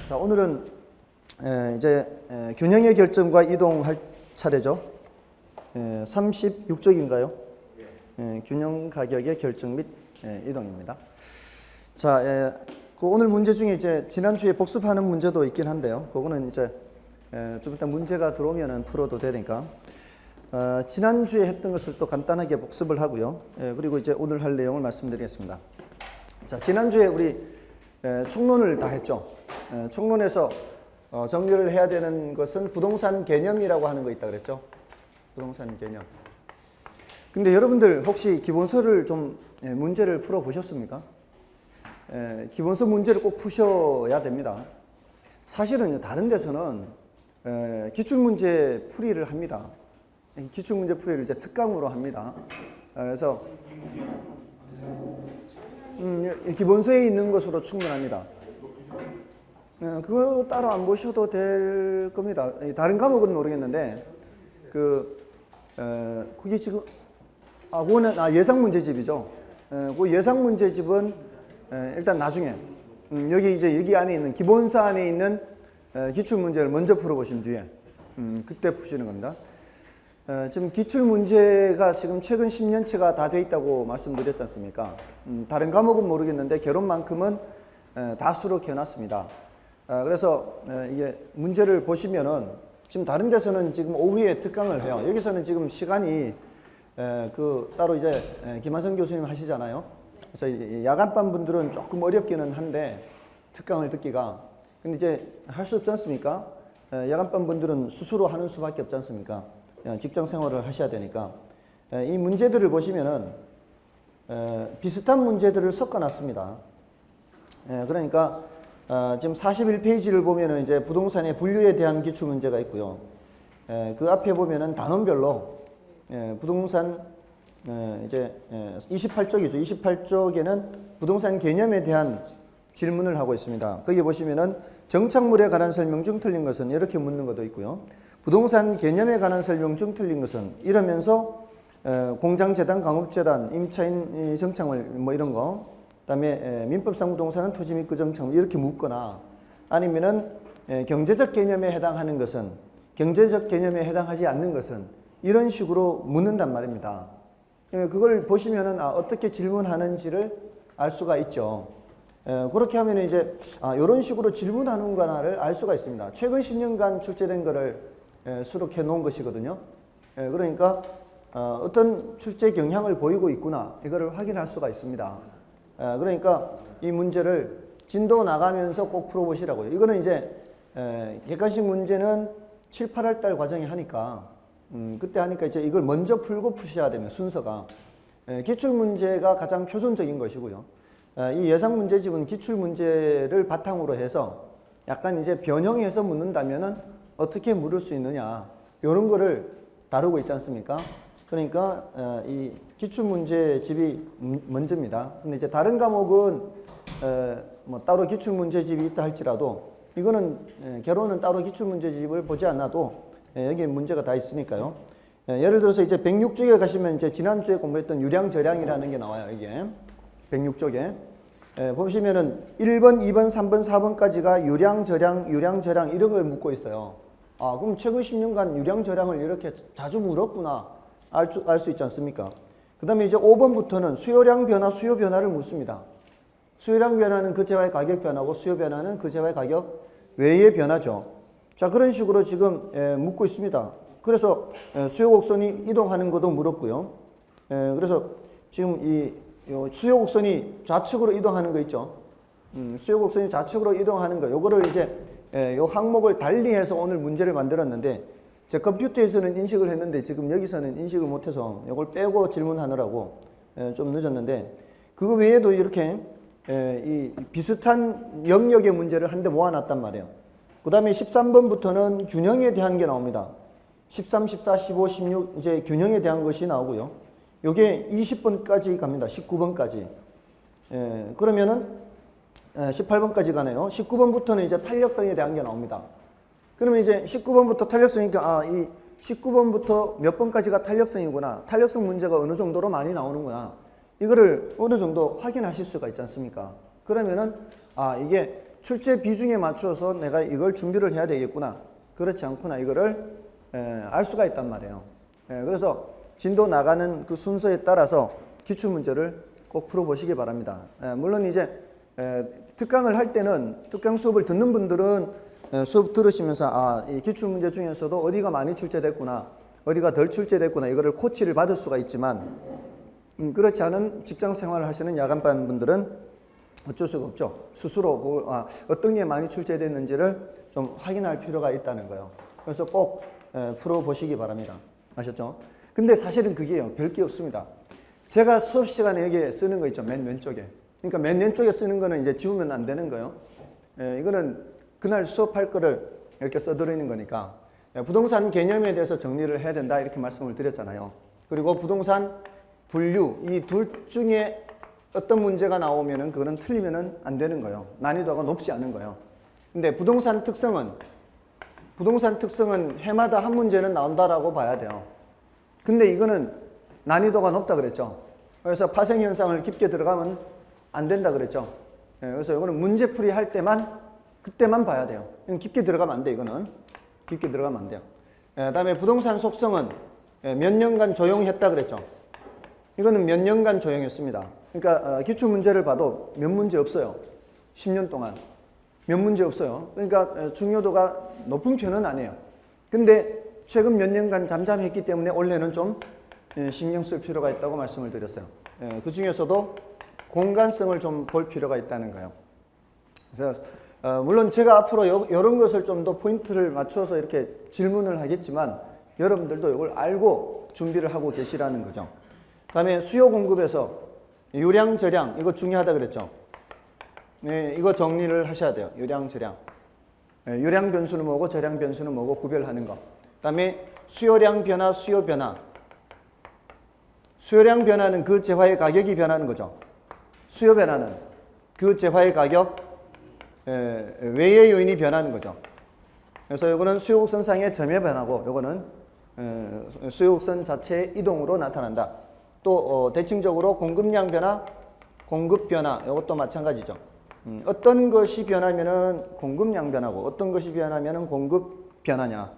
자, 오늘은 이제 균형의 결정과 이동할 차례죠. 36쪽인가요? 균형 가격의 결정 및 이동입니다. 자, 그 오늘 문제 중에 이제 지난주에 복습하는 문제도 있긴 한데요. 그거는 이제 좀 이따 문제가 들어오면은 풀어도 되니까 지난주에 했던 것을 또 간단하게 복습을 하고요. 그리고 이제 오늘 할 내용을 말씀드리겠습니다. 자, 지난주에 우리 총론을 다 했죠. 총론에서 정리를 해야 되는 것은 부동산 개념이라고 하는 거 있다 그랬죠. 부동산 개념. 근데 여러분들 혹시 기본서를 좀 문제를 풀어 보셨습니까? 기본서 문제를 꼭 푸셔야 됩니다. 사실은 다른 데서는 기출문제 풀이를 합니다. 기출문제 풀이를 이제 특강으로 합니다. 그래서 기본서에 있는 것으로 충분합니다. 그거 따로 안 보셔도 될 겁니다. 다른 과목은 모르겠는데 그게 지금 그거는 예상 문제집이죠. 그 예상 문제집은 일단 나중에 여기 안에 있는 기본서 안에 있는 기출 문제를 먼저 풀어보신 뒤에 그때 푸시는 겁니다. 지금 기출 문제가 지금 최근 10년치가 다 돼 있다고 말씀드렸지 않습니까? 다른 과목은 모르겠는데 결론만큼은 다 수록해 놨습니다. 그래서 이게 문제를 보시면은 지금 다른 데서는 지금 오후에 특강을 해요. 여기서는 지금 시간이 따로 이제 김한성 교수님 하시잖아요. 그래서 야간반 분들은 조금 어렵기는 한데 특강을 듣기가 근데 이제 할 수 없지 않습니까? 야간반 분들은 스스로 하는 수밖에 없지 않습니까? 직장 생활을 하셔야 되니까 이 문제들을 보시면은 비슷한 문제들을 섞어 놨습니다. 그러니까 지금 41페이지를 보면은 이제 부동산의 분류에 대한 기출 문제가 있고요. 그 앞에 보면은 단원별로 부동산 이제 28쪽이죠. 28쪽에는 부동산 개념에 대한 질문을 하고 있습니다. 거기 보시면은 정착물에 관한 설명 중 틀린 것은 이렇게 묻는 것도 있고요. 부동산 개념에 관한 설명 중 틀린 것은 이러면서 공장재단, 강업재단, 임차인 정착물 뭐 이런 거 그다음에 민법상 부동산은 토지 및 그 정착물 이렇게 묻거나 아니면은 경제적 개념에 해당하는 것은 경제적 개념에 해당하지 않는 것은 이런 식으로 묻는단 말입니다. 그걸 보시면은 어떻게 질문하는지를 알 수가 있죠. 그렇게 하면 이제 이런 식으로 질문하는구나를 알 수가 있습니다. 최근 10년간 출제된 거를 수록해 놓은 것이거든요. 그러니까 어떤 출제 경향을 보이고 있구나 이거를 확인할 수가 있습니다. 그러니까 이 문제를 진도 나가면서 꼭 풀어보시라고요. 이거는 이제 객관식 문제는 7, 8월 달 과정에 하니까 그때 하니까 이제 이걸 먼저 풀고 푸셔야 되면 순서가 기출 문제가 가장 표준적인 것이고요. 이 예상 문제집은 기출 문제를 바탕으로 해서 약간 이제 변형해서 묻는다면은 어떻게 물을 수 있느냐 이런 거를 다루고 있지 않습니까? 그러니까 이 기출 문제집이 먼저입니다. 근데 이제 다른 과목은 뭐 따로 기출 문제집이 있다 할지라도 이거는 결론은 따로 기출 문제집을 보지 않아도 여기에 문제가 다 있으니까요. 예를 들어서 이제 106쪽에 가시면 이제 지난주에 공부했던 유량저량이라는 게 나와요. 이게 106쪽에 보시면은 1번, 2번, 3번, 4번까지가 유량저량 이런 걸 묻고 있어요. 그럼 최근 10년간 유량저량을 이렇게 자주 물었구나 알 수 있지 않습니까? 그 다음에 이제 5번부터는 수요량 변화, 수요 변화를 묻습니다. 수요량 변화는 그 재화의 가격 변화고 수요 변화는 그 재화의 가격 외의 변화죠. 자, 그런 식으로 지금 묻고 있습니다. 그래서 수요 곡선이 이동하는 것도 물었고요. 그래서 지금 이 수요 곡선이 좌측으로 이동하는 거 있죠. 수요 곡선이 좌측으로 이동하는 거 요거를 이제 요 항목을 달리해서 오늘 문제를 만들었는데 제 컴퓨터에서는 인식을 했는데 지금 여기서는 인식을 못해서 이걸 빼고 질문하느라고 좀 늦었는데 그거 외에도 이렇게 이 비슷한 영역의 문제를 한 대 모아놨단 말이에요. 그 다음에 13번부터는 균형에 대한 게 나옵니다. 13, 14, 15, 16 이제 균형에 대한 것이 나오고요. 요게 20번까지 갑니다. 19번까지. 그러면은 18번까지 가네요. 19번부터는 이제 탄력성에 대한 게 나옵니다. 그러면 이제 19번부터 탄력성이니까 이 19번부터 몇 번까지가 탄력성이구나. 탄력성 문제가 어느 정도로 많이 나오는구나. 이거를 어느 정도 확인하실 수가 있지 않습니까? 그러면은 이게 출제 비중에 맞춰서 내가 이걸 준비를 해야 되겠구나, 그렇지 않구나, 이거를 알 수가 있단 말이에요. 그래서 진도 나가는 그 순서에 따라서 기출문제를 꼭 풀어보시기 바랍니다. 물론 이제 특강을 할 때는, 특강 수업을 듣는 분들은 수업 들으시면서 이 기출문제 중에서도 어디가 많이 출제됐구나, 어디가 덜 출제됐구나, 이거를 코치를 받을 수가 있지만 그렇지 않은 직장 생활을 하시는 야간반 분들은 어쩔 수가 없죠. 스스로 어떤 게 많이 출제됐는지를 좀 확인할 필요가 있다는 거예요. 그래서 꼭 풀어보시기 바랍니다. 아셨죠? 근데 사실은 그게요, 별게 없습니다. 제가 수업 시간에 여기에 쓰는 거 있죠, 맨 왼쪽에. 그러니까 맨 왼쪽에 쓰는 거는 이제 지우면 안 되는 거예요. 이거는 그날 수업할 거를 이렇게 써드리는 거니까. 부동산 개념에 대해서 정리를 해야 된다, 이렇게 말씀을 드렸잖아요. 그리고 부동산 분류, 이 둘 중에 어떤 문제가 나오면은 그거는 틀리면은 안 되는 거예요. 난이도가 높지 않은 거예요. 근데 부동산 특성은 해마다 한 문제는 나온다라고 봐야 돼요. 근데 이거는 난이도가 높다 그랬죠. 그래서 파생 현상을 깊게 들어가면 안 된다 그랬죠. 그래서 이거는 문제풀이 할 때만, 그때만 봐야 돼요. 깊게 들어가면 안 돼, 이거는. 깊게 들어가면 안 돼요. 그다음에 부동산 속성은 몇 년간 조용했다 그랬죠. 이거는 몇 년간 조용했습니다. 그러니까 기출 문제를 봐도 몇 문제 없어요. 10년 동안 몇 문제 없어요. 그러니까 중요도가 높은 편은 아니에요. 근데 최근 몇 년간 잠잠했기 때문에 올해는 좀 신경 쓸 필요가 있다고 말씀을 드렸어요. 그 중에서도 공간성을 좀 볼 필요가 있다는 거예요. 그래서 물론 제가 앞으로 이런 것을 좀 더 포인트를 맞춰서 이렇게 질문을 하겠지만 여러분들도 이걸 알고 준비를 하고 계시라는 거죠. 그 다음에 수요 공급에서 유량, 저량, 이거 중요하다 그랬죠. 네, 이거 정리를 하셔야 돼요. 유량, 저량. 유량 변수는 뭐고 저량 변수는 뭐고 구별하는 거. 그 다음에 수요량 변화, 수요 변화. 수요량 변화는 그 재화의 가격이 변하는 거죠. 수요 변화는 그 재화의 가격 외의 요인이 변하는 거죠. 그래서 이거는 수요곡선상의 점의 변화고, 이거는 수요곡선 자체의 이동으로 나타난다. 또 대칭적으로 공급량 변화, 공급 변화, 이것도 마찬가지죠. 어떤 것이 변하면은 공급량 변화고, 어떤 것이 변하면은 공급 변화냐.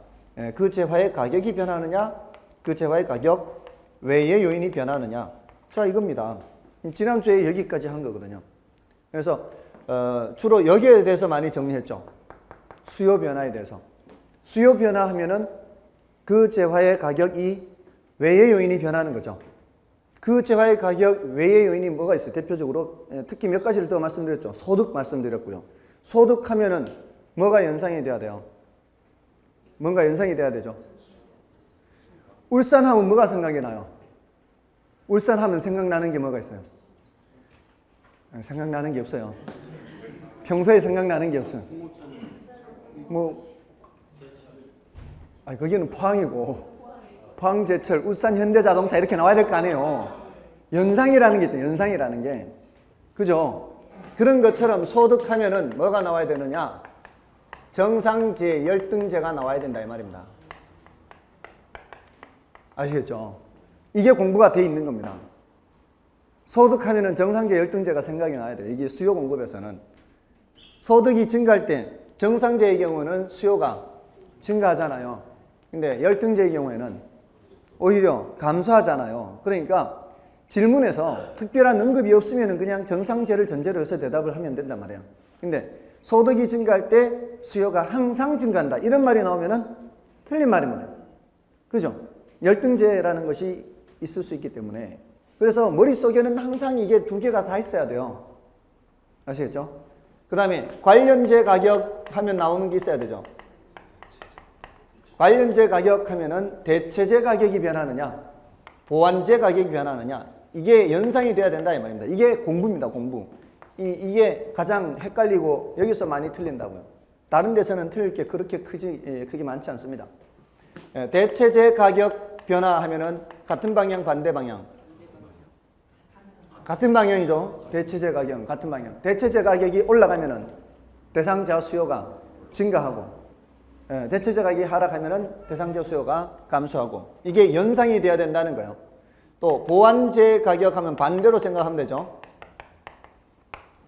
그 재화의 가격이 변하느냐, 그 재화의 가격 외의 요인이 변하느냐. 자, 이겁니다. 지난주에 여기까지 한 거거든요. 그래서 주로 여기에 대해서 많이 정리했죠. 수요 변화에 대해서. 수요 변화하면은 그 재화의 가격이 외의 요인이 변하는 거죠. 그 재화의 가격 외의 요인이 뭐가 있어요? 대표적으로 특히 몇 가지를 더 말씀드렸죠. 소득 말씀드렸고요. 소득하면은 뭐가 연상이 돼야 돼요? 뭔가 연상이 돼야 되죠. 울산하면 뭐가 생각이 나요? 울산하면 생각나는 게 뭐가 있어요? 생각나는 게 없어요. 평소에 생각나는 게 없어요. 거기는 포항이고, 포항제철, 울산 현대자동차 이렇게 나와야 될 거 아니에요. 연상이라는 게 있죠. 연상이라는 게. 그죠? 그런 것처럼 소득하면은 뭐가 나와야 되느냐? 정상제, 열등제가 나와야 된다, 이 말입니다. 아시겠죠? 이게 공부가 돼 있는 겁니다. 소득하면은 정상제, 열등제가 생각이 나야 돼요. 이게 수요 공급에서는. 소득이 증가할 때 정상제의 경우는 수요가 증가하잖아요. 근데 열등제의 경우에는 오히려 감소하잖아요. 그러니까 질문에서 특별한 언급이 없으면 그냥 정상제를 전제로 해서 대답을 하면 된단 말이에요. 근데 소득이 증가할 때 수요가 항상 증가한다, 이런 말이 나오면은 틀린 말입니다. 그죠? 열등제라는 것이 있을 수 있기 때문에. 그래서 머릿속에는 항상 이게 두 개가 다 있어야 돼요. 아시겠죠? 그 다음에 관련제 가격 하면 나오는 게 있어야 되죠. 관련제 가격 하면은 대체제 가격이 변하느냐, 보완제 가격이 변하느냐, 이게 연상이 돼야 된다, 이 말입니다. 이게 공부입니다, 공부. 이게 가장 헷갈리고 여기서 많이 틀린다고요. 다른 데서는 틀릴 게 그렇게 크게 많지 않습니다. 대체제 가격 변화하면은 같은 방향, 반대 방향. 같은 방향이죠. 대체제 가격 같은 방향. 대체제 가격이 올라가면은 대상자 수요가 증가하고, 대체제 가격이 하락하면은 대상자 수요가 감소하고, 이게 연상이 돼야 된다는 거예요. 또 보완제 가격 하면 반대로 생각하면 되죠.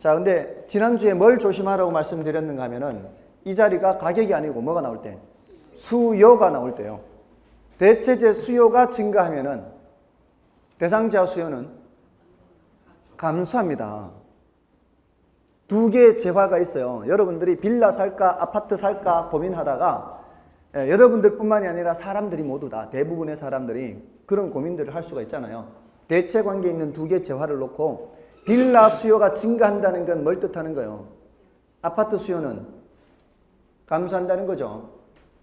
자, 근데 지난주에 뭘 조심하라고 말씀드렸는가 하면은 이 자리가 가격이 아니고 뭐가 나올 때? 수요가 나올 때요. 대체재 수요가 증가하면은 대상자 수요는 감소합니다. 두 개의 재화가 있어요. 여러분들이 빌라 살까 아파트 살까 고민하다가 여러분들뿐만이 아니라 사람들이 모두 다 대부분의 사람들이 그런 고민들을 할 수가 있잖아요. 대체 관계에 있는 두 개의 재화를 놓고 빌라 수요가 증가한다는 건 뭘 뜻하는 거예요? 아파트 수요는 감소한다는 거죠.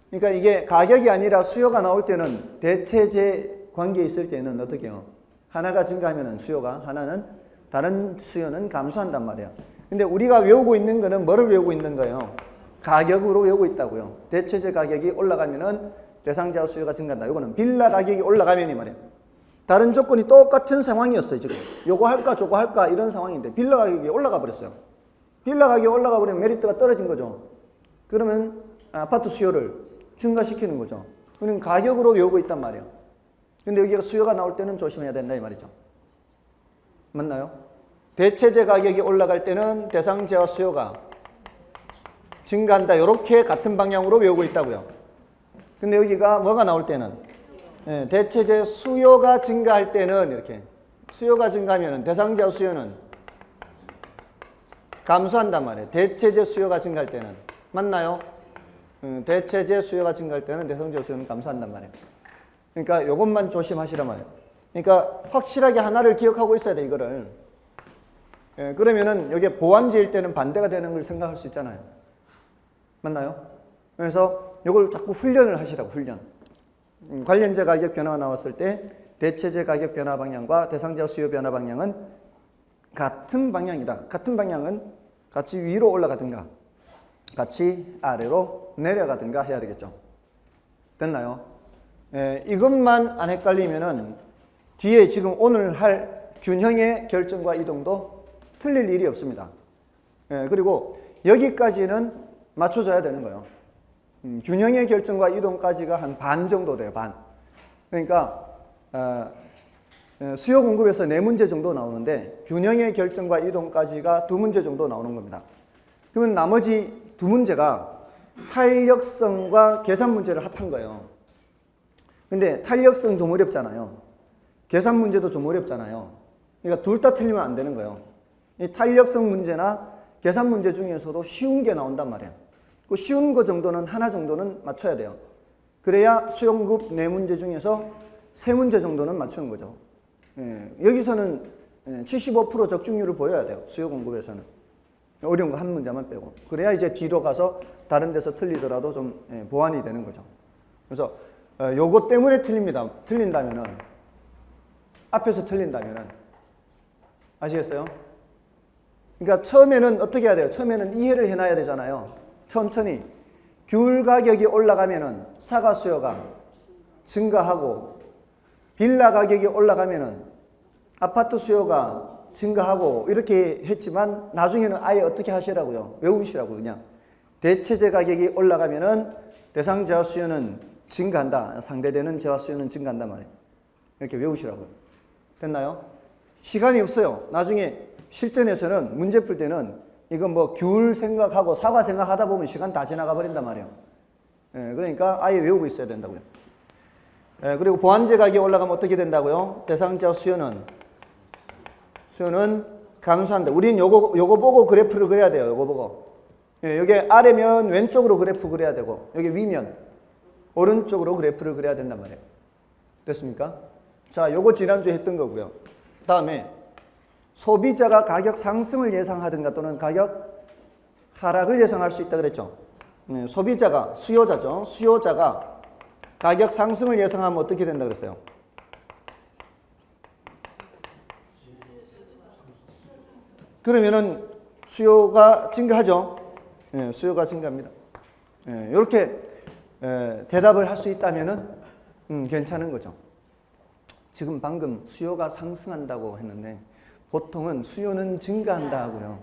그러니까 이게 가격이 아니라 수요가 나올 때는 대체재 관계에 있을 때는 어떻게 해요? 하나가 증가하면 수요가, 하나는 다른 수요는 감소한단 말이에요. 근데 우리가 외우고 있는 거는 뭐를 외우고 있는 거예요? 가격으로 외우고 있다고요. 대체재 가격이 올라가면은 대상자 수요가 증가한다. 이거는 빌라 가격이 올라가면이 말이에요. 다른 조건이 똑같은 상황이었어요, 지금. 요거 할까 저거 할까 이런 상황인데 빌라 가격이 올라가 버렸어요. 빌라 가격이 올라가 버리면 메리트가 떨어진 거죠. 그러면 아파트 수요를 증가시키는 거죠. 그럼 가격으로 외우고 있단 말이에요. 근데 여기가 수요가 나올 때는 조심해야 된다 이 말이죠. 맞나요? 대체재 가격이 올라갈 때는 대상자와 수요가 증가한다. 이렇게 같은 방향으로 외우고 있다고요. 근데 여기가 뭐가 나올 때는 대체재 수요가 증가할 때는 이렇게 수요가 증가하면 대상자 수요는 감소한단 말이에요. 대체재 수요가 증가할 때는 맞나요? 대체재 수요가 증가할 때는 대상자 수요는 감소한단 말이에요. 그러니까 이것만 조심하시란 말이에요. 그러니까 확실하게 하나를 기억하고 있어야 돼 이거를. 그러면은 여기 보완제일 때는 반대가 되는 걸 생각할 수 있잖아요. 맞나요? 그래서 이걸 자꾸 훈련을 하시라고 훈련. 관련재 가격 변화가 나왔을 때 대체재 가격 변화 방향과 대상자 수요 변화 방향은 같은 방향이다. 같은 방향은 같이 위로 올라가든가 같이 아래로 내려가든가 해야 되겠죠. 됐나요? 이것만 안 헷갈리면은 뒤에 지금 오늘 할 균형의 결정과 이동도 틀릴 일이 없습니다. 그리고 여기까지는 맞춰줘야 되는 거예요. 균형의 결정과 이동까지가 한 반 정도 돼요. 반. 그러니까 수요 공급에서 4문제 정도 나오는데 균형의 결정과 이동까지가 2문제 정도 나오는 겁니다. 그러면 나머지 2문제가 탄력성과 계산 문제를 합한 거예요. 근데 탄력성 좀 어렵잖아요. 계산 문제도 좀 어렵잖아요. 그러니까 둘 다 틀리면 안 되는 거예요. 이 탄력성 문제나 계산 문제 중에서도 쉬운 게 나온단 말이에요. 그 쉬운 거 정도는 하나 정도는 맞춰야 돼요. 그래야 수요공급 4문제 중에서 3문제 정도는 맞추는 거죠. 여기서는 75% 적중률을 보여야 돼요. 수요공급에서는. 어려운 거 한 문제만 빼고. 그래야 이제 뒤로 가서 다른 데서 틀리더라도 좀 보완이 되는 거죠. 그래서 요거 때문에 틀린다면은 앞에서 틀린다면은 아시겠어요? 그러니까 처음에는 어떻게 해야 돼요? 처음에는 이해를 해놔야 되잖아요. 천천히 귤 가격이 올라가면은 사과 수요가 증가하고 빌라 가격이 올라가면은 아파트 수요가 증가하고 이렇게 했지만 나중에는 아예 어떻게 하시라고요? 외우시라고 그냥 대체재 가격이 올라가면은 대상자 수요는 증가한다. 상대되는 재화 수요는 증가한단 말이에요. 이렇게 외우시라고요. 됐나요? 시간이 없어요. 나중에 실전에서는 문제 풀 때는 이거 뭐 귤 생각하고 사과 생각하다 보면 시간 다 지나가 버린단 말이에요. 그러니까 아예 외우고 있어야 된다고요. 그리고 보완재 가격이 올라가면 어떻게 된다고요? 대상자 수요는 감소한다. 우리는 요거 보고 그래프를 그려야 돼요. 요거 보고. 여기 아래면 왼쪽으로 그래프 그려야 되고 여기 위면 오른쪽으로 그래프를 그려야 된단 말이에요. 됐습니까? 자, 요거 지난주에 했던 거고요. 다음에 소비자가 가격 상승을 예상하든가 또는 가격 하락을 예상할 수 있다 그랬죠. 소비자가 수요자죠. 수요자가 가격 상승을 예상하면 어떻게 된다 그랬어요? 그러면은 수요가 증가하죠. 수요가 증가합니다. 이렇게 대답을 할 수 있다면은 괜찮은 거죠. 지금 방금 수요가 상승한다고 했는데 보통은 수요는 증가한다 하고요.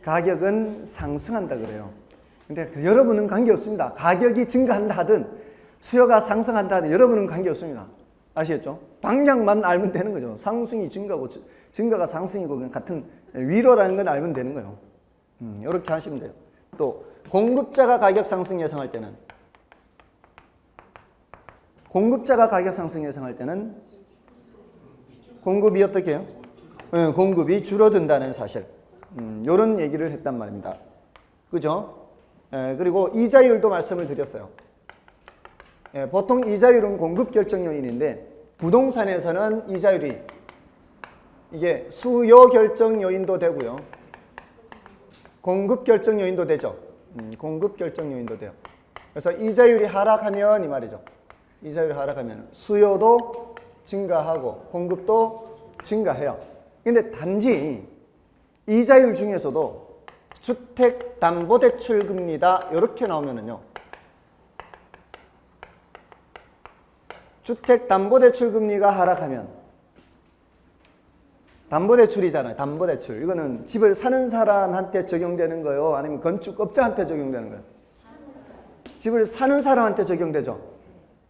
가격은 상승한다 그래요. 근데 여러분은 관계없습니다. 가격이 증가한다 하든 수요가 상승한다 하든 여러분은 관계없습니다. 아시겠죠? 방향만 알면 되는 거죠. 상승이 증가고 증가가 상승이고 그냥 같은 위로라는 건 알면 되는 거예요. 이렇게 하시면 돼요. 또 공급자가 가격 상승 예상할 때는 공급이 어떻게 해요? 공급이 줄어든다는 사실. 이런 얘기를 했단 말입니다. 그죠? 그리고 이자율도 말씀을 드렸어요. 보통 이자율은 공급 결정 요인인데 부동산에서는 이자율이 이게 수요 결정 요인도 되고요. 공급 결정 요인도 되죠. 공급 결정 요인도 돼요. 그래서 이자율이 하락하면 이 말이죠. 이자율이 하락하면 수요도 증가하고 공급도 증가해요. 근데 단지 이자율 중에서도 주택담보대출 금리다 이렇게 나오면은요. 주택담보대출 금리가 하락하면 담보대출이잖아요. 담보대출. 이거는 집을 사는 사람한테 적용되는 거예요? 아니면 건축업자한테 적용되는 거예요? 집을 사는 사람한테 적용되죠.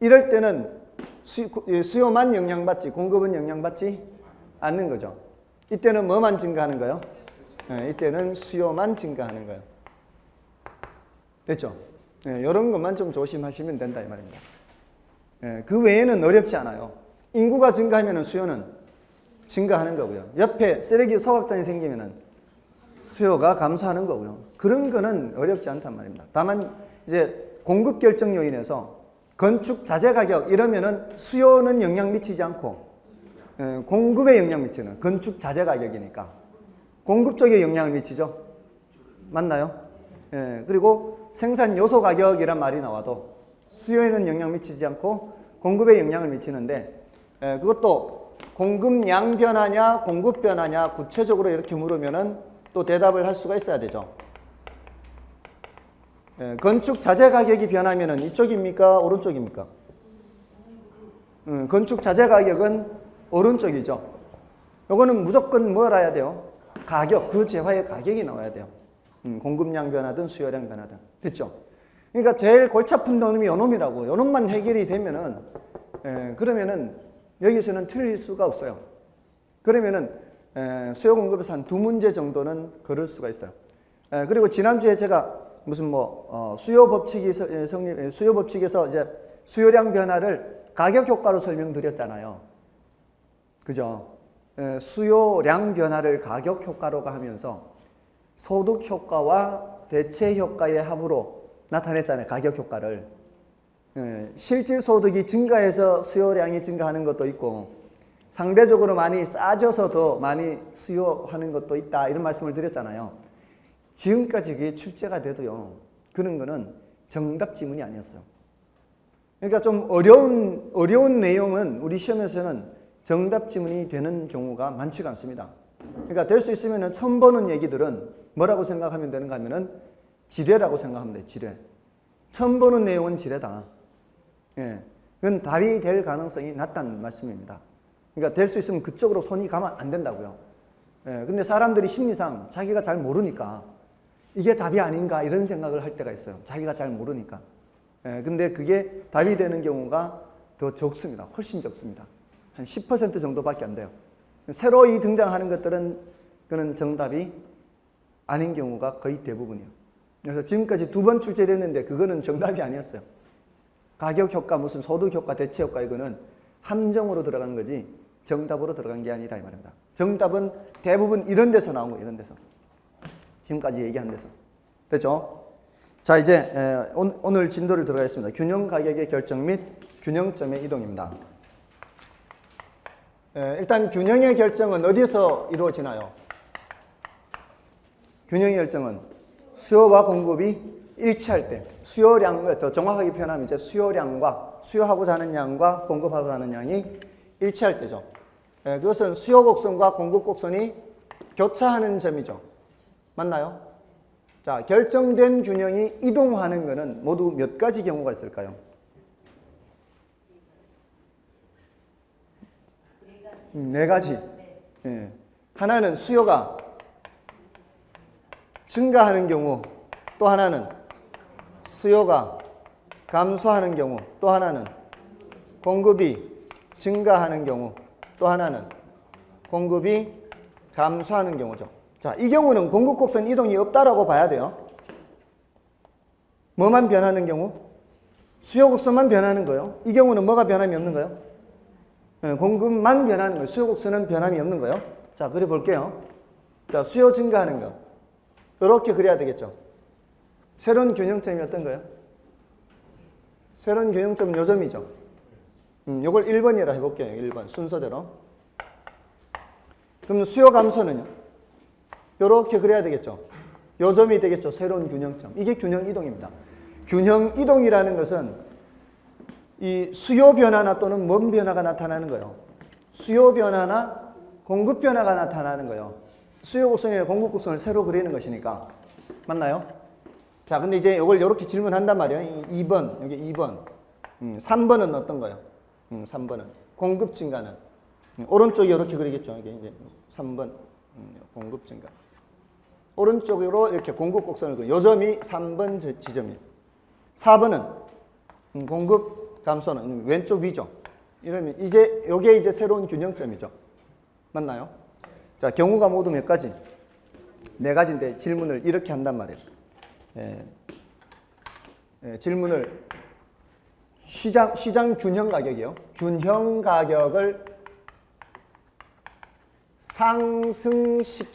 이럴 때는 수요만 영향받지 공급은 영향받지 않는 거죠. 이때는 뭐만 증가하는 거예요? 이때는 수요만 증가하는 거예요. 됐죠? 이런 것만 좀 조심하시면 된다 이 말입니다. 그 외에는 어렵지 않아요. 인구가 증가하면 수요는 증가하는 거고요. 옆에 쓰레기 소각장이 생기면 수요가 감소하는 거고요. 그런 거는 어렵지 않단 말입니다. 다만 이제 공급 결정 요인에서 건축 자재 가격 이러면은 수요는 영향 미치지 않고 공급에 영향 미치는 건축 자재 가격이니까 공급 쪽에 영향을 미치죠. 맞나요? 그리고 생산 요소 가격이란 말이 나와도 수요에는 영향 미치지 않고 공급에 영향을 미치는데 그것도 공급량 변화냐 공급 변화냐 구체적으로 이렇게 물으면은 또 대답을 할 수가 있어야 되죠. 건축 자재 가격이 변하면은 이쪽입니까? 오른쪽입니까? 건축 자재 가격은 오른쪽이죠. 요거는 무조건 뭘 해야 돼요? 가격, 그 재화의 가격이 나와야 돼요. 공급량 변화든 수요량 변화든. 됐죠? 그러니까 제일 골치 아픈 놈이 요놈이라고. 요놈만 해결이 되면은 그러면은 여기서는 틀릴 수가 없어요. 그러면은 수요 공급에서 한 두 문제 정도는 걸을 수가 있어요. 그리고 지난주에 제가 무슨 수요 법칙에서 이제 수요량 변화를 가격 효과로 설명드렸잖아요. 그죠? 수요량 변화를 가격 효과로 하면서 소득 효과와 대체 효과의 합으로 나타냈잖아요. 가격 효과를. 실질 소득이 증가해서 수요량이 증가하는 것도 있고 상대적으로 많이 싸져서 더 많이 수요하는 것도 있다. 이런 말씀을 드렸잖아요. 지금까지 그게 출제가 돼도요. 그런 거는 정답 지문이 아니었어요. 그러니까 좀 어려운 내용은 우리 시험에서는 정답 지문이 되는 경우가 많지가 않습니다. 그러니까 될 수 있으면 처음 보는 얘기들은 뭐라고 생각하면 되는가 하면은 지뢰라고 생각하면 돼요. 지뢰. 처음 보는 내용은 지뢰다. 그건 답이 될 가능성이 낮다는 말씀입니다. 그러니까 될 수 있으면 그쪽으로 손이 가면 안 된다고요. 근데 사람들이 심리상 자기가 잘 모르니까 이게 답이 아닌가 이런 생각을 할 때가 있어요. 자기가 잘 모르니까. 근데 그게 답이 되는 경우가 더 적습니다. 훨씬 적습니다. 한 10% 정도밖에 안 돼요. 새로 이 등장하는 것들은 그는 정답이 아닌 경우가 거의 대부분이에요. 그래서 지금까지 2번 출제됐는데 그거는 정답이 아니었어요. 가격 효과, 무슨 소득 효과, 대체 효과 이거는 함정으로 들어간 거지 정답으로 들어간 게 아니다 이 말입니다. 정답은 대부분 이런 데서 나온 거예요. 이런 데서. 지금까지 얘기한 데서. 됐죠? 자, 이제 오늘 진도를 들어가겠습니다. 균형 가격의 결정 및 균형점의 이동입니다. 일단 균형의 결정은 어디서 이루어지나요? 균형의 결정은 수요와 공급이 일치할 때, 수요량을 더 정확하게 표현하면 이제 수요량과 수요하고자 하는 양과 공급하고자 하는 양이 일치할 때죠. 그것은 수요 곡선과 공급 곡선이 교차하는 점이죠. 맞나요? 자, 결정된 균형이 이동하는 것은 모두 몇 가지 경우가 있을까요? 네 가지. 하나는 수요가 증가하는 경우, 또 하나는 수요가 감소하는 경우, 또 하나는 공급이 증가하는 경우, 또 하나는 공급이 감소하는 경우죠. 자, 이 경우는 공급 곡선 이동이 없다라고 봐야 돼요. 뭐만 변하는 경우? 수요 곡선만 변하는 거예요. 이 경우는 뭐가 변함이 없는 거예요? 공급만 변하는 거예요. 수요 곡선은 변함이 없는 거예요. 자, 그려 볼게요. 자, 수요 증가하는 거. 이렇게 그려야 되겠죠. 새로운 균형점이 어떤 거예요? 새로운 균형점은 요 점이죠. 요걸 1번이라 해볼게요. 1번 순서대로. 그럼 수요 감소는요? 요렇게 그려야 되겠죠. 요 점이 되겠죠. 새로운 균형점. 이게 균형 이동입니다. 균형 이동이라는 것은 이 수요 변화나 또는 뭔 변화가 나타나는 거예요. 수요 변화나 공급 변화가 나타나는 거예요. 수요 곡선이나 공급 곡선을 새로 그리는 것이니까. 맞나요? 자, 근데 이제 이걸 이렇게 질문한단 말이에요. 2번, 여기 2번. 3번은 어떤 거예요? 3번은 공급 증가는. 오른쪽이 이렇게 그리겠죠. 이게 이제 3번 공급 증가. 오른쪽으로 이렇게 공급 곡선을 그려. 요 점이 3번 지점이에요. 4번은 공급 감소는 왼쪽 위죠. 이러면 이제 요게 이제 새로운 균형점이죠. 맞나요? 자, 경우가 모두 몇 가지? 4가지인데 질문을 이렇게 한단 말이에요. 질문을 시장 균형 가격이요. 균형 가격을 상승시키는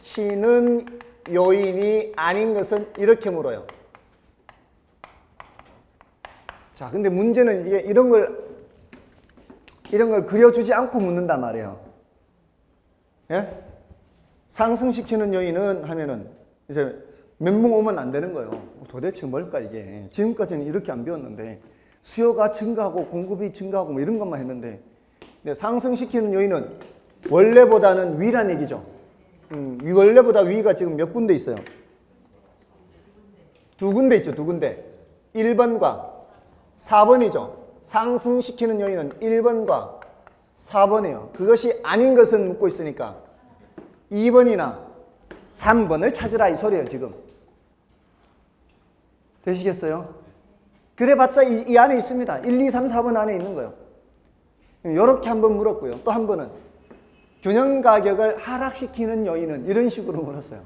요인이 아닌 것은 이렇게 물어요. 자, 근데 문제는 이게 이런 걸 그려주지 않고 묻는단 말이에요. 예? 상승시키는 요인은 하면은 이제 멘붕 오면 안 되는 거예요. 도대체 뭘까 이게. 지금까지는 이렇게 안 배웠는데 수요가 증가하고 공급이 증가하고 뭐 이런 것만 했는데 상승시키는 요인은 원래보다는 위란 얘기죠. 원래보다 위가 지금 몇 군데 있어요? 2군데 있죠. 2군데. 1번과 4번이죠. 상승시키는 요인은 1번과 4번이에요. 그것이 아닌 것은 묻고 있으니까 2번이나 3번을 찾으라 이 소리예요. 지금. 되시겠어요? 그래봤자 이 안에 있습니다. 1, 2, 3, 4번 안에 있는 거예요. 이렇게 한번 물었고요. 또 한 번은 균형 가격을 하락시키는 요인은 이런 식으로 물었어요.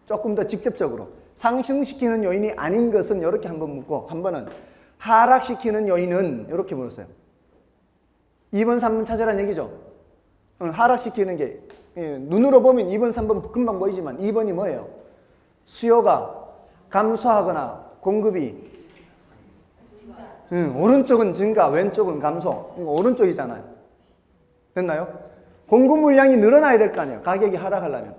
조금 더 직접적으로. 상승시키는 요인이 아닌 것은 이렇게 한번 묻고 한 번은 하락시키는 요인은 이렇게 물었어요. 2번, 3번 찾으라는 얘기죠. 하락시키는 게 눈으로 보면 2번, 3번 금방 보이지만 2번이 뭐예요? 수요가 감소하거나 공급이 오른쪽은 증가, 왼쪽은 감소. 이거 오른쪽이잖아요. 됐나요? 공급 물량이 늘어나야 될 거 아니에요. 가격이 하락하려면.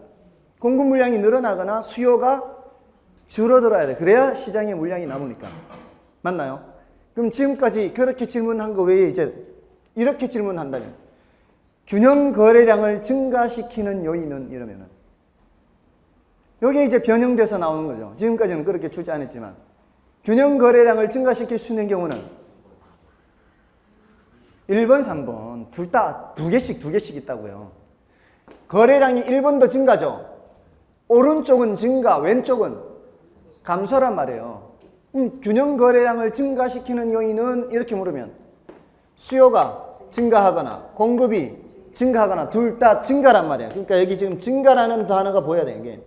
공급 물량이 늘어나거나 수요가 줄어들어야 돼. 그래야 시장에 물량이 남으니까. 맞나요? 그럼 지금까지 그렇게 질문한 거 외에 이제 이렇게 질문한다면 균형 거래량을 증가시키는 요인은 이러면은 여기에 이제 변형돼서 나오는 거죠. 지금까지는 그렇게 주지 않았지만 균형 거래량을 증가시킬 수 있는 경우는 1번, 3번 둘 다 두 개씩 있다고요. 거래량이 1번도 증가죠. 오른쪽은 증가, 왼쪽은 감소란 말이에요. 균형 거래량을 증가시키는 요인은 이렇게 물으면 수요가 증가하거나 공급이 증가하거나 둘 다 증가란 말이에요. 그러니까 여기 지금 증가라는 단어가 보여야 돼요. 이게.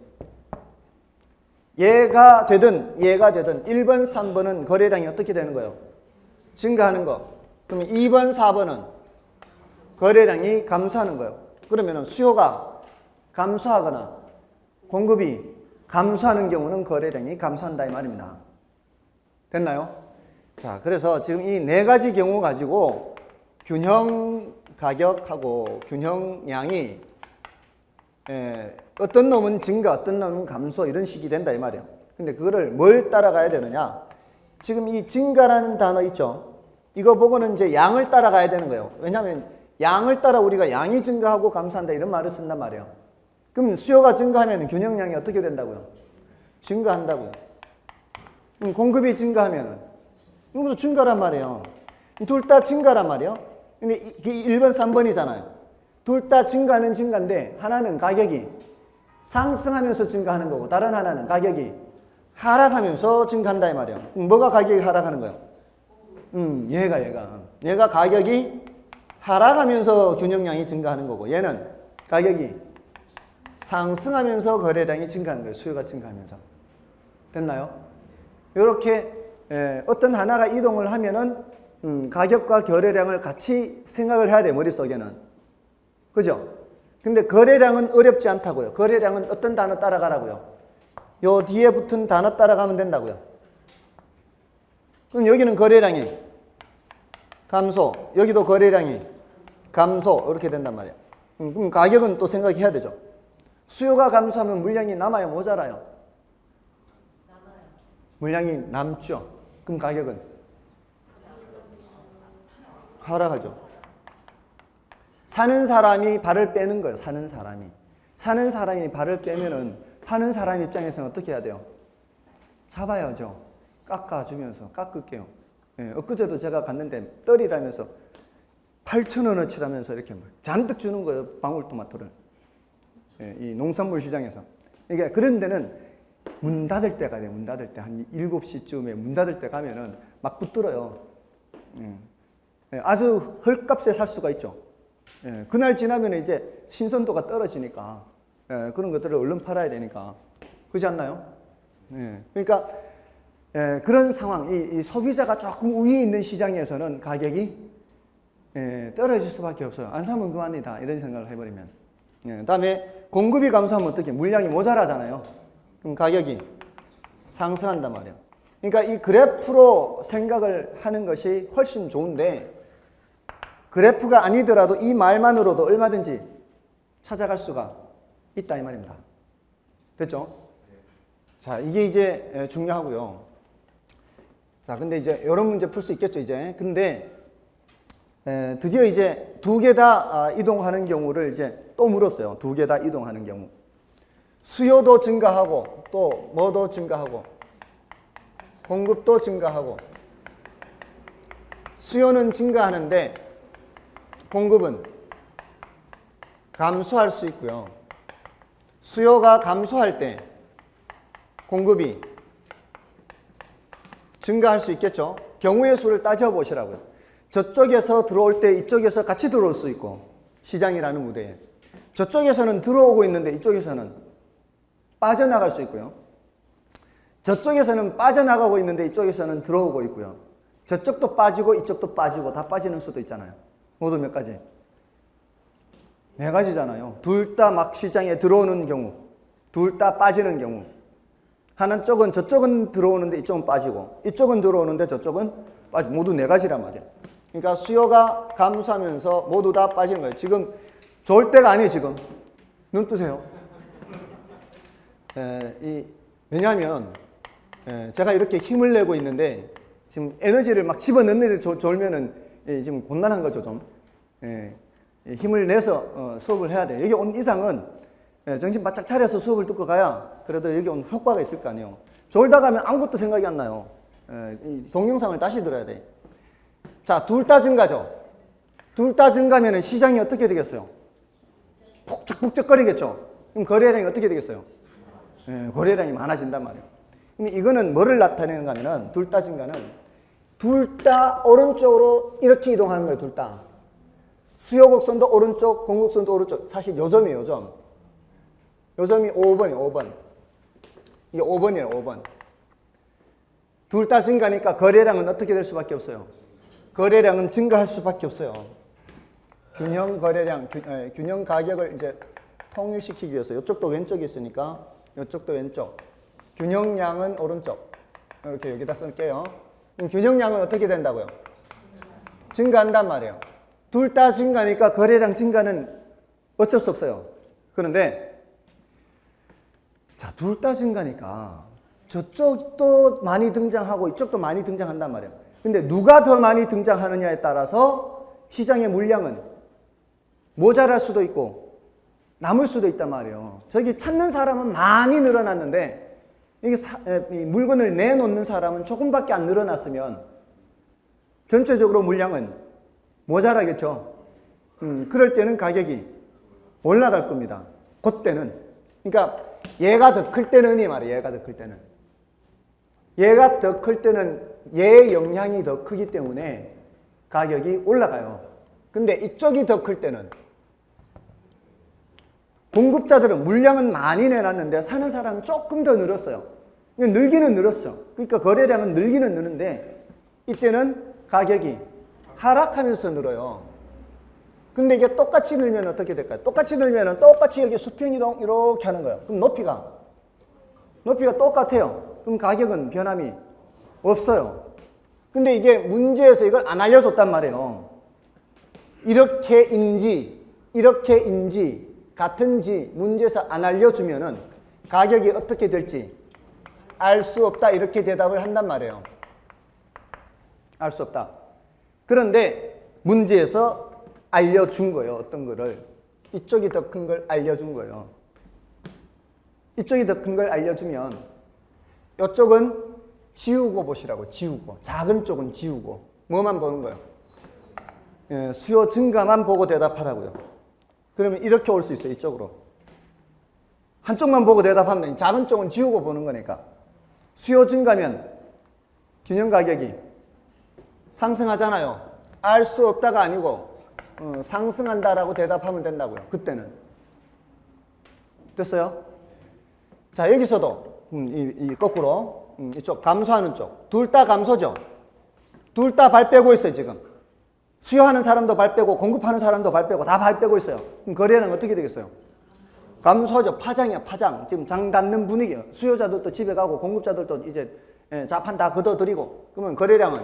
얘가 되든 1번, 3번은 거래량이 어떻게 되는 거예요? 증가하는 거. 그러면 2번, 4번은 거래량이 감소하는 거예요. 그러면 수요가 감소하거나 공급이 감소하는 경우는 거래량이 감소한다 이 말입니다. 됐나요? 자, 그래서 지금 이 4가지 경우 가지고 균형 가격하고 균형량이 어떤 놈은 증가, 어떤 놈은 감소 이런 식이 된다 이 말이에요. 근데 그거를 뭘 따라가야 되느냐? 지금 이 증가라는 단어 있죠? 이거 보고는 이제 양을 따라가야 되는 거예요. 왜냐하면 양을 따라 우리가 양이 증가하고 감소한다 이런 말을 쓴단 말이에요. 그럼 수요가 증가하면 균형량이 어떻게 된다고요? 증가한다고요. 공급이 증가하면 이것도 증가란 말이에요. 둘 다 증가란 말이에요. 근데 이게 1번, 3번이잖아요. 둘 다 증가는 증가인데 하나는 가격이 상승하면서 증가하는 거고 다른 하나는 가격이 하락하면서 증가한다 이 말이에요. 뭐가 가격이 하락하는 거예요? 얘가 가격이 하락하면서 균형량이 증가하는 거고 얘는 가격이 상승하면서 거래량이 증가하는 거예요. 수요가 증가하면서. 됐나요? 이렇게 어떤 하나가 이동을 하면은 가격과 거래량을 같이 생각을 해야 돼요. 머릿속에는. 그죠? 근데 거래량은 어렵지 않다고요. 거래량은 어떤 단어 따라가라고요? 요 뒤에 붙은 단어 따라가면 된다고요. 그럼 여기는 거래량이 감소, 여기도 거래량이 감소 이렇게 된단 말이에요. 그럼 가격은 또 생각해야 되죠. 수요가 감소하면 물량이 남아요, 모자라요? 물량이 남죠. 그럼 가격은 하락하죠. 사는 사람이 발을 빼는 거예요. 사는 사람이 발을 빼면은 파는 사람 입장에서는 어떻게 해야 돼요? 잡아야죠. 깎아주면서 깎을게요. 엊그제도 제가 갔는데 떨이라면서 8,000원어치라면서 이렇게 잔뜩 주는 거예요. 방울토마토를. 이 농산물 시장에서. 이게 그런 데는 문 닫을 때가 돼요. 문 닫을 때. 한 7시쯤에 문 닫을 때 가면은 막 붙들어요. 아주 헐값에 살 수가 있죠. 그날 지나면 이제 신선도가 떨어지니까 그런 것들을 얼른 팔아야 되니까. 그렇지 않나요? 그러니까 그런 상황, 이 소비자가 조금 우위에 있는 시장에서는 가격이 떨어질 수밖에 없어요. 안 사면 그만이다. 이런 생각을 해버리면. 그다음에 공급이 감소하면 어떻게? 물량이 모자라잖아요. 그럼 가격이 상승한단 말이에요. 그러니까 이 그래프로 생각을 하는 것이 훨씬 좋은데 그래프가 아니더라도 이 말만으로도 얼마든지 찾아갈 수가 있다 이 말입니다. 됐죠? 자, 이게 이제 중요하고요. 자, 근데 이제 이런 문제 풀 수 있겠죠, 이제. 근데 드디어 이제 두 개 다 이동하는 경우를 이제 또 물었어요. 두 개 다 이동하는 경우. 수요도 증가하고 또 뭐도 증가하고 공급도 증가하고 수요는 증가하는데 공급은 감소할 수 있고요. 수요가 감소할 때 공급이 증가할 수 있겠죠. 경우의 수를 따져보시라고요. 저쪽에서 들어올 때 이쪽에서 같이 들어올 수 있고 시장이라는 무대에 저쪽에서는 들어오고 있는데 이쪽에서는 빠져나갈 수 있고요. 저쪽에서는 빠져나가고 있는데 이쪽에서는 들어오고 있고요. 저쪽도 빠지고 이쪽도 빠지고 다 빠지는 수도 있잖아요. 모두 몇 가지? 네 가지잖아요. 둘 다 막 시장에 들어오는 경우, 둘 다 빠지는 경우. 하는 쪽은 저쪽은 들어오는데 이쪽은 빠지고 이쪽은 들어오는데 저쪽은 빠지고 모두 네 가지란 말이에요. 그러니까 수요가 감소하면서 모두 다 빠지는 거예요. 지금 좋을 때가 아니에요. 지금 눈 뜨세요. 왜냐하면 제가 이렇게 힘을 내고 있는데 지금 에너지를 막 집어넣는데 졸면은 지금 곤란한 거죠. 좀 힘을 내서 수업을 해야 돼요. 여기 온 이상은 정신 바짝 차려서 수업을 듣고 가야 그래도 여기 온 효과가 있을 거 아니에요. 졸다 가면 아무것도 생각이 안 나요. 이 동영상을 다시 들어야 돼. 자, 둘 다 증가죠. 둘 다 증가면 시장이 어떻게 되겠어요? 북적북적거리겠죠. 그럼 거래량이 어떻게 되겠어요? 거래량이 많아진단 말이에요. 그럼 이거는 뭐를 나타내는가 하면은 둘 다 증가는 둘 다 오른쪽으로 이렇게 이동하는 거예요. 둘 다. 수요 곡선도 오른쪽, 공급선도 오른쪽. 사실 요점이에요. 요점. 요점이 5번이에요. 5번. 이게 5번이에요. 5번. 둘 다 증가니까 거래량은 어떻게 될 수밖에 없어요? 거래량은 증가할 수밖에 없어요. 균형 거래량, 균형 가격을 이제 통일시키기 위해서 이쪽도 왼쪽이 있으니까 이쪽도 왼쪽. 균형량은 오른쪽. 이렇게 여기다 쓸게요. 그럼 균형량은 어떻게 된다고요? 증가한단 말이에요. 둘 다 증가니까 거래량 증가는 어쩔 수 없어요. 그런데 자, 둘 다 증가니까 저쪽도 많이 등장하고 이쪽도 많이 등장한단 말이에요. 근데 누가 더 많이 등장하느냐에 따라서 시장의 물량은 모자랄 수도 있고 남을 수도 있단 말이에요. 저기 찾는 사람은 많이 늘어났는데 이게 이 물건을 내놓는 사람은 조금밖에 안 늘어났으면 전체적으로 물량은 모자라겠죠. 그럴 때는 가격이 올라갈 겁니다. 그때는. 그러니까 얘가 더 클 때는 이 말이에요. 얘가 더 클 때는. 얘가 더 클 때는 얘의 영향이 더 크기 때문에 가격이 올라가요. 근데 이쪽이 더 클 때는 공급자들은 물량은 많이 내놨는데 사는 사람은 조금 더 늘었어요. 늘기는 늘었어. 그러니까 거래량은 늘기는 느는데 이때는 가격이 하락하면서 늘어요. 근데 이게 똑같이 늘면 어떻게 될까요? 똑같이 늘면 똑같이 여기 수평이동 이렇게 하는 거예요. 그럼 높이가 똑같아요. 그럼 가격은 변함이 없어요. 근데 이게 문제에서 이걸 안 알려줬단 말이에요. 이렇게인지 같은지 문제에서 안 알려주면은 가격이 어떻게 될지 알 수 없다 이렇게 대답을 한단 말이에요. 알 수 없다. 그런데 문제에서 알려준 거예요. 어떤 거를. 이쪽이 더 큰 걸 알려준 거예요. 이쪽이 더 큰 걸 알려주면 이쪽은 지우고 보시라고. 지우고. 작은 쪽은 지우고. 뭐만 보는 거예요? 예, 수요 증가만 보고 대답하라고요. 그러면 이렇게 올 수 있어요. 이쪽으로. 한쪽만 보고 대답하면 작은 쪽은 지우고 보는 거니까. 수요 증가면 균형 가격이 상승하잖아요. 알 수 없다가 아니고 상승한다라고 대답하면 된다고요. 그때는. 됐어요? 자, 여기서도 이 거꾸로 이쪽 감소하는 쪽. 둘 다 감소죠. 둘 다 발 빼고 있어요. 지금. 수요하는 사람도 발 빼고 공급하는 사람도 발 빼고 다 발 빼고 있어요. 그럼 거래는 어떻게 되겠어요? 감소하죠. 파장이야. 파장. 지금 장 닫는 분위기예요. 수요자들도 집에 가고 공급자들도 이제 자판 다 걷어들이고 그러면 거래량은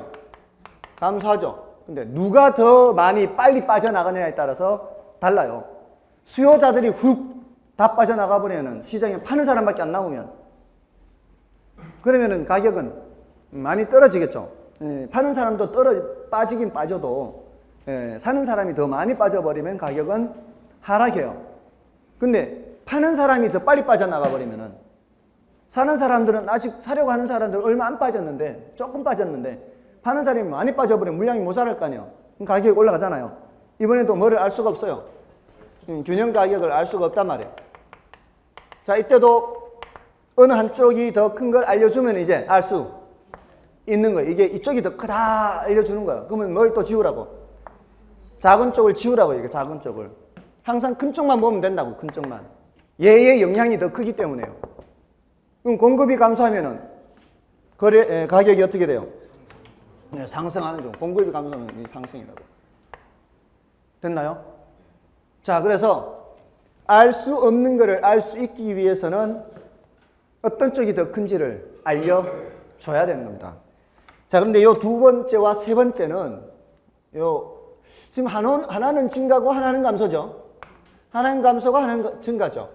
감소하죠. 근데 누가 더 많이 빨리 빠져나가느냐에 따라서 달라요. 수요자들이 훅 다 빠져나가 버리면 시장에 파는 사람밖에 안 남으면 그러면은 가격은 많이 떨어지겠죠. 파는 사람도 빠지긴 빠져도 사는 사람이 더 많이 빠져버리면 가격은 하락해요. 근데 파는 사람이 더 빨리 빠져나가 버리면은 사는 사람들은 아직 사려고 하는 사람들은 얼마 안 빠졌는데 조금 빠졌는데 파는 사람이 많이 빠져버리면 물량이 모자랄 거 아니에요. 그럼 가격이 올라가잖아요. 이번에도 뭐를 알 수가 없어요. 균형 가격을 알 수가 없단 말이에요. 자, 이때도 어느 한쪽이 더 큰 걸 알려주면 이제 알 수 있는 거예요. 이게 이쪽이 더 크다 알려주는 거예요. 그러면 뭘 또 지우라고? 작은 쪽을 지우라고. 이게 작은 쪽을. 항상 큰 쪽만 보면 된다고. 큰 쪽만. 얘의 영향이 더 크기 때문에요. 그럼 공급이 감소하면은 가격이 어떻게 돼요? 네, 상승하는 중. 공급이 감소하면 상승이라고. 됐나요? 자, 그래서 알 수 없는 것을 알 수 있기 위해서는 어떤 쪽이 더 큰지를 알려줘야 되는 겁니다. 자, 그런데 요 두 번째와 세 번째는 지금 하나는 증가고 하나는 감소죠. 하나는 감소고 하나는 증가죠.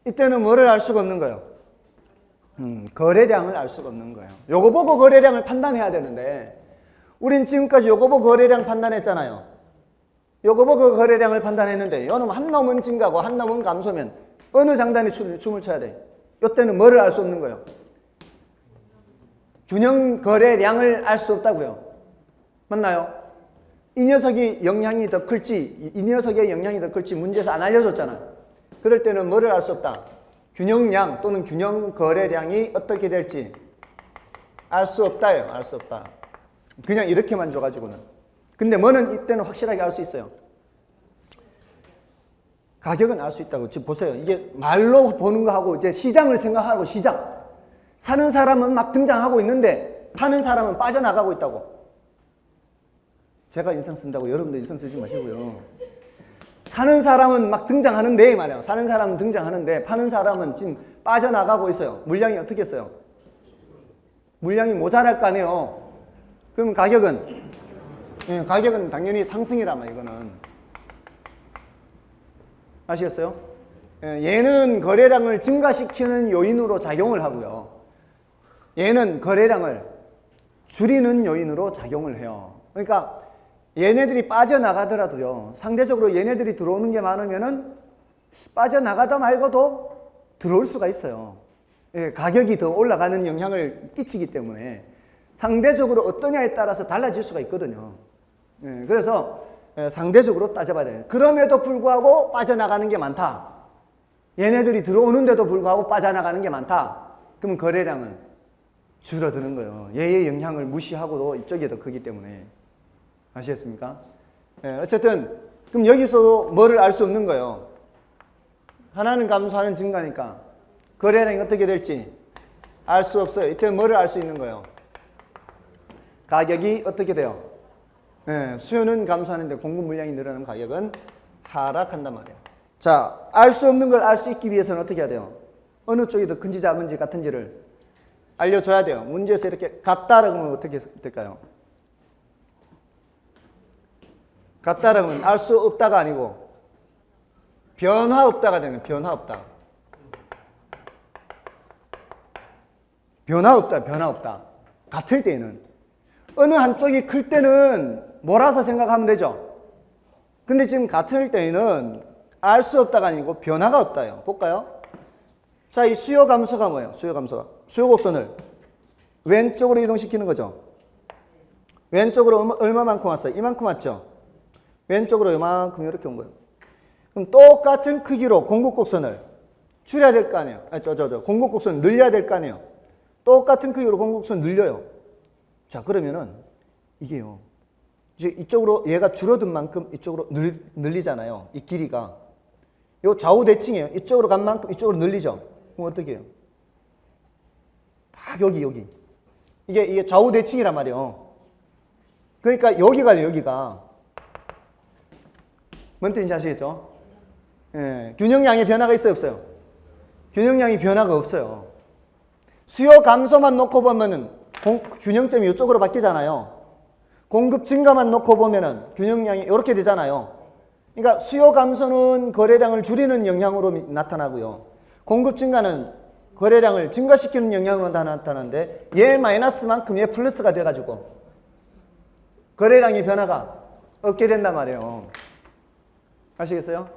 이때는 뭐를 알 수가 없는 거예요? 거래량을 알 수가 없는 거예요. 요거 보고 거래량을 판단해야 되는데 우린 지금까지 요거 보고 거래량 판단했잖아요. 요거 보고 거래량을 판단했는데 요 놈 한 놈은 증가고 한 놈은 감소면 어느 장단이 춤을 춰야 돼? 요때는 뭐를 알 수 없는 거예요? 균형 거래량을 알 수 없다고요. 맞나요? 이 녀석이 영향이 더 클지 이 녀석의 영향이 더 클지 문제에서 안 알려줬잖아요. 그럴 때는 뭐를 알 수 없다? 균형량 또는 균형 거래량이 어떻게 될지 알 수 없다요. 알 수 없다. 그냥 이렇게만 줘가지고는. 근데 뭐는 이때는 확실하게 알 수 있어요. 가격은 알 수 있다고. 지금 보세요. 이게 말로 보는 거하고 이제 시장을 생각하고 시장. 사는 사람은 막 등장하고 있는데 파는 사람은 빠져나가고 있다고. 제가 인상 쓴다고 여러분들 인상 쓰지 마시고요. 사는 사람은 막 등장하는데 말이에요. 사는 사람은 등장하는데 파는 사람은 지금 빠져나가고 있어요. 물량이 어떻게 했어요? 물량이 모자랄 거 아니에요. 그럼 가격은 당연히 상승이라면 이거는. 아시겠어요? 얘는 거래량을 증가시키는 요인으로 작용을 하고요. 얘는 거래량을 줄이는 요인으로 작용을 해요. 그러니까 얘네들이 빠져나가더라도요. 상대적으로 얘네들이 들어오는 게 많으면은 빠져나가다 말고도 들어올 수가 있어요. 가격이 더 올라가는 영향을 끼치기 때문에 상대적으로 어떠냐에 따라서 달라질 수가 있거든요. 그래서 상대적으로 따져봐야 돼요. 그럼에도 불구하고 빠져나가는 게 많다. 얘네들이 들어오는데도 불구하고 빠져나가는 게 많다. 그럼 거래량은 줄어드는 거예요. 얘의 영향을 무시하고도 이쪽이 더 크기 때문에. 아시겠습니까? 어쨌든 그럼 여기서도 뭐를 알 수 없는 거예요? 하나는 감소, 하나는 증가니까 거래량이 어떻게 될지 알 수 없어요. 이때는 뭐를 알 수 있는 거예요? 가격이 어떻게 돼요? 네, 수요는 감소하는데 공급 물량이 늘어나면 가격은 하락한단 말이에요. 자, 알 수 없는 걸 알 수 있기 위해서는 어떻게 해야 돼요? 어느 쪽이 더 큰지 작은지 같은지를 알려줘야 돼요. 문제에서 이렇게 같다라고 하면 어떻게 될까요? 같다라고 하면 알 수 없다가 아니고 변화 없다가 되는 변화 없다. 변화 없다, 변화 없다. 같을 때는 어느 한쪽이 클 때는 몰아서 생각하면 되죠. 근데 지금 같을 때는 알 수 없다가 아니고 변화가 없다요. 볼까요? 자, 이 수요 감소가 뭐예요? 수요 감소가. 수요 곡선을 왼쪽으로 이동시키는 거죠. 왼쪽으로 얼마만큼 왔어요? 이만큼 왔죠? 왼쪽으로 이만큼 이렇게 온 거예요. 그럼 똑같은 크기로 공급 곡선을 줄여야 될 거 아니에요? 공급 곡선을 늘려야 될 거 아니에요? 똑같은 크기로 공급 곡선을 늘려요. 자, 그러면은 이게요. 이제 이쪽으로 얘가 줄어든 만큼 이쪽으로 늘리잖아요. 이 길이가. 요 좌우 대칭이에요. 이쪽으로 간 만큼 이쪽으로 늘리죠. 그럼 어떻게 해요? 딱 여기. 이게 좌우 대칭이란 말이에요. 그러니까 여기가 돼요, 여기가. 뭔 뜻인지 아시겠죠? 예, 균형량의 변화가 있어요, 없어요? 균형량의 변화가 없어요. 수요 감소만 놓고 보면은 균형점이 이쪽으로 바뀌잖아요. 공급 증가만 놓고 보면은 균형량이 이렇게 되잖아요. 그러니까 수요 감소는 거래량을 줄이는 영향으로 나타나고요. 공급 증가는 거래량을 증가시키는 영향으로 나타나는데 얘 마이너스만큼 얘 플러스가 돼가지고 거래량의 변화가 없게 된단 말이에요. 아시겠어요?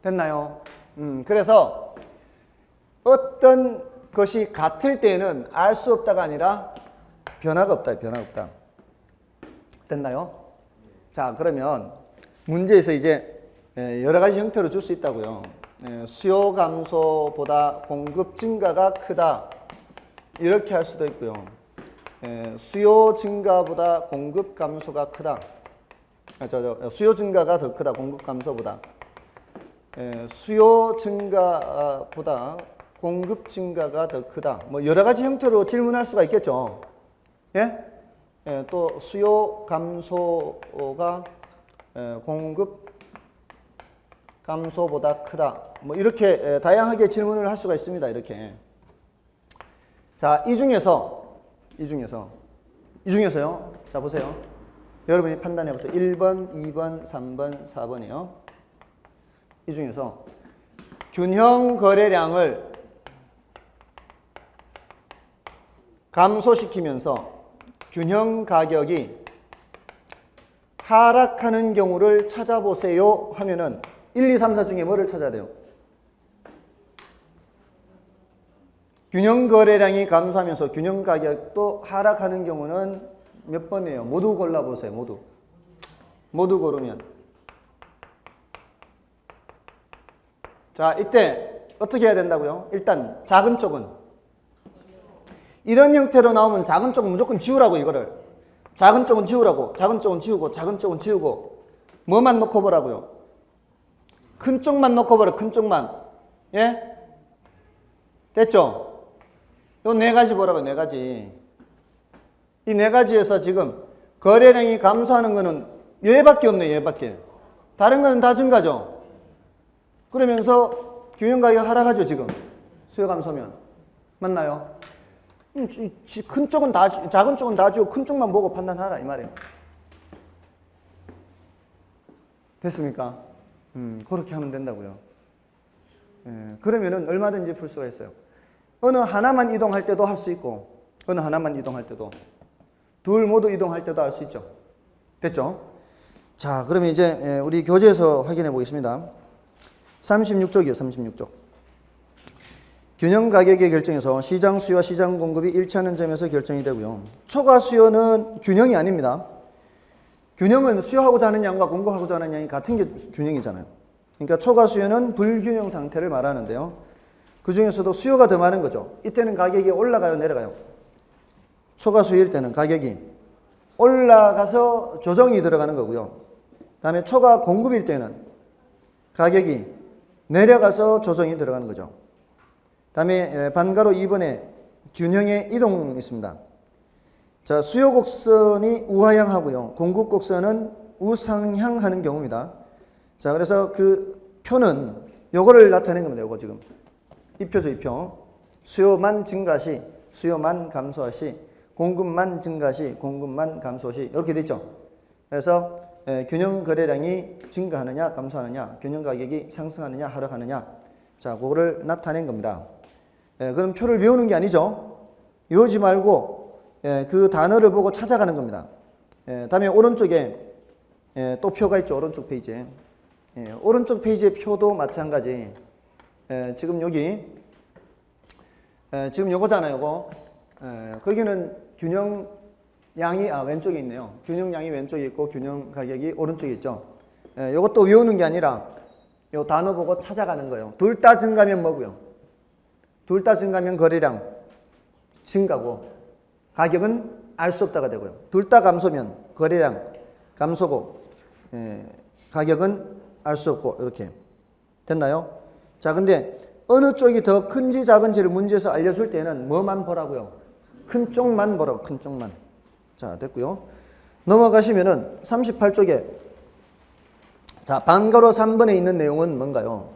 됐나요? 그래서 어떤 것이 같을 때는 알 수 없다가 아니라 변화가 없다. 변화가 없다. 됐나요? 자, 그러면 문제에서 이제 여러 가지 형태로 줄 수 있다고요. 수요 감소보다 공급 증가가 크다. 이렇게 할 수도 있고요. 수요 증가보다 공급 감소가 크다. 수요 증가가 더 크다. 공급 감소보다. 수요 증가보다 공급 증가가 더 크다. 뭐 여러 가지 형태로 질문할 수가 있겠죠. 예? 또 수요 감소가 공급 감소보다 크다. 뭐 이렇게 다양하게 질문을 할 수가 있습니다. 이렇게. 자, 이 중에서요. 자, 보세요. 여러분이 판단해 보세요. 1번, 2번, 3번, 4번이요. 이 중에서 균형 거래량을 감소시키면서 균형 가격이 하락하는 경우를 찾아보세요 하면은 1, 2, 3, 4 중에 뭐를 찾아야 돼요? 균형 거래량이 감소하면서 균형 가격도 하락하는 경우는 몇 번이에요? 모두 골라보세요. 모두 고르면. 자, 이때 어떻게 해야 된다고요? 일단 작은 쪽은 이런 형태로 나오면 작은 쪽은 무조건 지우라고 이거를. 작은 쪽은 지우라고. 작은 쪽은 지우고 작은 쪽은 지우고. 뭐만 놓고 보라고요? 큰 쪽만 놓고 보라. 큰 쪽만. 예? 됐죠? 요 네 가지 보라고. 네 가지. 이 네 가지에서 지금 거래량이 감소하는 거는 얘밖에 없네. 얘밖에. 다른 거는 다 증가죠. 그러면서 균형 가격 하락하죠. 지금. 수요 감소면. 맞나요? 큰 쪽은 다, 작은 쪽은 다 주고 큰 쪽만 보고 판단하라 이 말이에요. 됐습니까? 그렇게 하면 된다고요. 그러면은 얼마든지 풀 수가 있어요. 어느 하나만 이동할 때도 할 수 있고, 어느 하나만 이동할 때도, 둘 모두 이동할 때도 할 수 있죠. 됐죠? 자, 그러면 이제 우리 교재에서 확인해 보겠습니다. 36쪽이요, 36쪽. 균형 가격의 결정에서 시장 수요와 시장 공급이 일치하는 점에서 결정이 되고요. 초과 수요는 균형이 아닙니다. 균형은 수요하고자 하는 양과 공급하고자 하는 양이 같은 게 균형이잖아요. 그러니까 초과 수요는 불균형 상태를 말하는데요. 그 중에서도 수요가 더 많은 거죠. 이때는 가격이 올라가요, 내려가요? 초과 수요일 때는 가격이 올라가서 조정이 들어가는 거고요. 그 다음에 초과 공급일 때는 가격이 내려가서 조정이 들어가는 거죠. 다음에 반가로 2번에 균형의 이동이 있습니다. 자, 수요 곡선이 우하향하고요. 공급 곡선은 우상향하는 경우입니다. 자, 그래서 그 표는 요거를 나타낸 겁니다. 요거 지금. 이 표죠, 이 표. 수요만 증가 시, 수요만 감소하 시, 공급만 증가 시, 공급만 감소 시. 이렇게 돼 있죠. 그래서 균형 거래량이 증가하느냐, 감소하느냐, 균형 가격이 상승하느냐, 하락하느냐. 자, 그거를 나타낸 겁니다. 그럼 표를 외우는 게 아니죠. 외우지 말고 그 단어를 보고 찾아가는 겁니다. 다음에 오른쪽에 또 표가 있죠. 오른쪽 페이지에. 오른쪽 페이지의 표도 마찬가지. 지금 여기 지금 요거잖아요. 요거. 거기는 균형 양이 왼쪽에 있네요. 균형 양이 왼쪽에 있고 균형 가격이 오른쪽에 있죠. 요것도 외우는 게 아니라 요 단어 보고 찾아가는 거예요. 둘 다 증가면 뭐고요? 둘 다 증가면 거래량 증가고 가격은 알 수 없다가 되고요. 둘 다 감소면 거래량 감소고 가격은 알 수 없고 이렇게 됐나요? 자, 근데 어느 쪽이 더 큰지 작은지를 문제에서 알려줄 때는 뭐만 보라고요? 큰 쪽만 보라고, 큰 쪽만. 자, 됐고요. 넘어가시면은 38쪽에 자, 반가로 3번에 있는 내용은 뭔가요?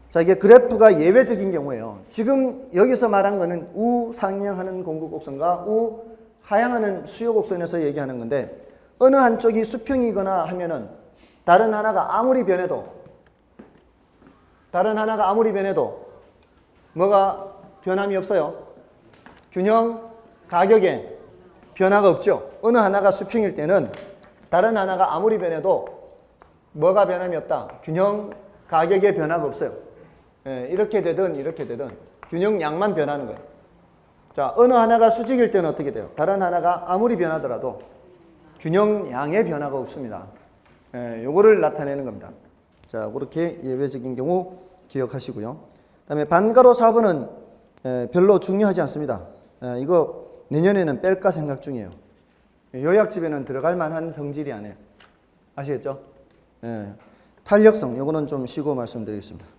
자, 이게 그래프가 예외적인 경우예요. 지금 여기서 말한 거는 우상향하는 공급 곡선과 우하향하는 수요 곡선에서 얘기하는 건데 어느 한쪽이 수평이거나 하면은 다른 하나가 아무리 변해도 뭐가 변함이 없어요? 균형 가격에 변화가 없죠. 어느 하나가 수평일 때는 다른 하나가 아무리 변해도 뭐가 변함이 없다? 균형 가격에 변화가 없어요. 이렇게 되든 이렇게 되든 균형 양만 변하는 거예요. 자, 어느 하나가 수직일 때는 어떻게 돼요? 다른 하나가 아무리 변하더라도 균형 양의 변화가 없습니다. 요거를 나타내는 겁니다. 자, 그렇게 예외적인 경우 기억하시고요. 그다음에 반가로 4번은 별로 중요하지 않습니다. 이거 내년에는 뺄까 생각 중이에요. 요약집에는 들어갈 만한 성질이 아니에요. 아시겠죠? 탄력성, 요거는 좀 쉬고 말씀드리겠습니다.